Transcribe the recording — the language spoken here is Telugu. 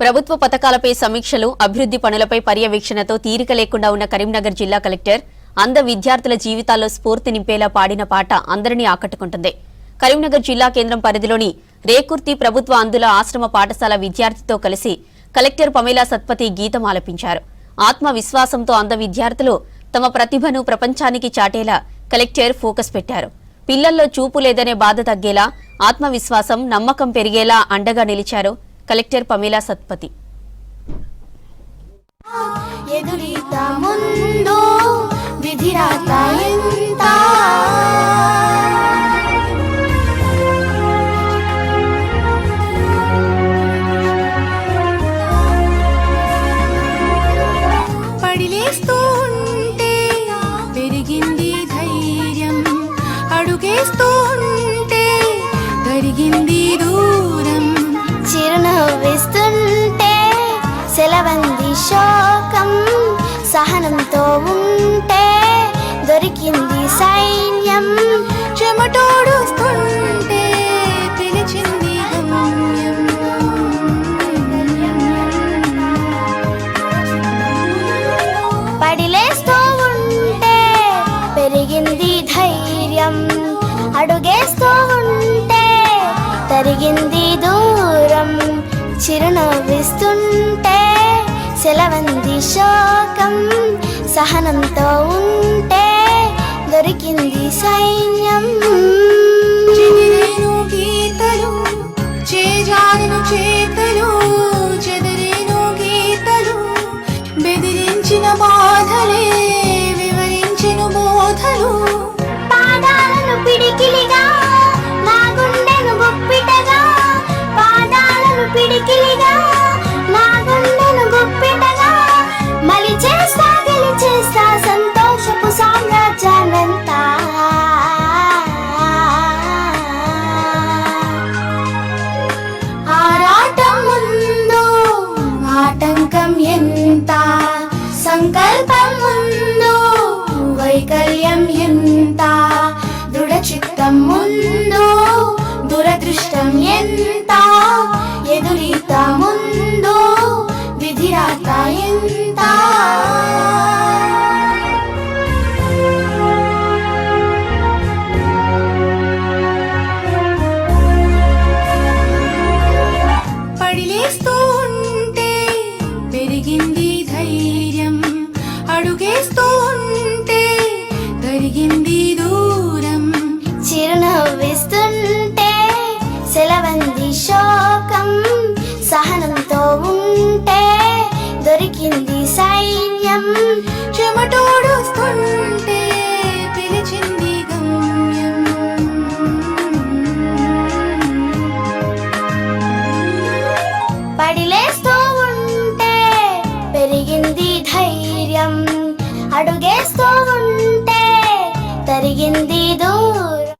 ప్రభుత్వ పథకాలపై సమీక్షలు, అభివృద్ధి పనులపై పర్యవేక్షణతో తీరిక లేకుండా ఉన్న కరీంనగర్ జిల్లా కలెక్టర్ అంధ విద్యార్థుల జీవితాల్లో స్ఫూర్తి నింపేలా పాడిన పాట అందరినీ ఆకట్టుకుంటుంది. కరీంనగర్ జిల్లా కేంద్రం పరిధిలోని రేకుర్తి ప్రభుత్వ అంధుల ఆశ్రమ పాఠశాల విద్యార్థితో కలిసి కలెక్టర్ పమేలా సత్పతి గీతం ఆలపించారు. ఆత్మవిశ్వాసంతో అంధ విద్యార్థులు తమ ప్రతిభను ప్రపంచానికి చాటేలా కలెక్టర్ ఫోకస్ పెట్టారు. పిల్లల్లో చూపు లేదనే బాధ తగ్గేలా, ఆత్మవిశ్వాసం, నమ్మకం పెరిగేలా అండగా నిలిచారు కలెక్టర్ పమేలా సత్పతి. పడిలేస్తూ ఉంటే పెరిగింది ధైర్యం, అడుగేస్తూ ఉంటే కరిగింది దూరం, చిరునవ్విస్తుంటే సెలవంది శోకం, సహనంతో ఉంటే దొరికింది సైన్యం, చెమటోడుస్తుంటే పిలిచింది గమ్యం. పడిలేస్తూ ఉంటే పెరిగింది ధైర్యం, అడుగేస్తూ ఉంటే తరిగింది దూరం, చిరునవ్విస్తుంటే సెలవంది శోకం, సహనంతో ఉంటే దొరికింది సైన్యం. చెదిరేను గీతలు, చేజారిను చేతలు, చెదిరేను గీతలు, బెదిరించిన బాధలే వివరించిన బోధలు, పాదాలను పిడికిలిగా నా గుండెను గుప్పిటగా, పాదాలను పిడికిలిగా నా గుండెను గుప్పిటగా, మలిచేస్తా గెలిచేస్తా సంతోషపు సామ్రాజ్యానంతా. ఆరాటం ముందు ఆటంకం ఎంత, సంకల్పం ముందు వైకల్యం ఎంత, దృఢ చిత్తం ముందు దురదృష్టం ఎంత, ఎదురీత ముందు విధిరాత ఎంత. పడిలేస్తూ ఉంటే పెరిగింది ధైర్యం, అడుగేస్తూ ఉంటే కరిగింది దూరం, చిరునవ్విస్తుంటే సెలవంది శోకం, సహనంతో ఉంటే దొరికింది సైన్యం, చెమటోడుస్తుంటే పిలిచింది గమ్యం. పడిలేస్తూ ఉంటే పెరిగింది ధైర్యం, అడుగేస్తూ ఉంటే తరిగింది దూరం.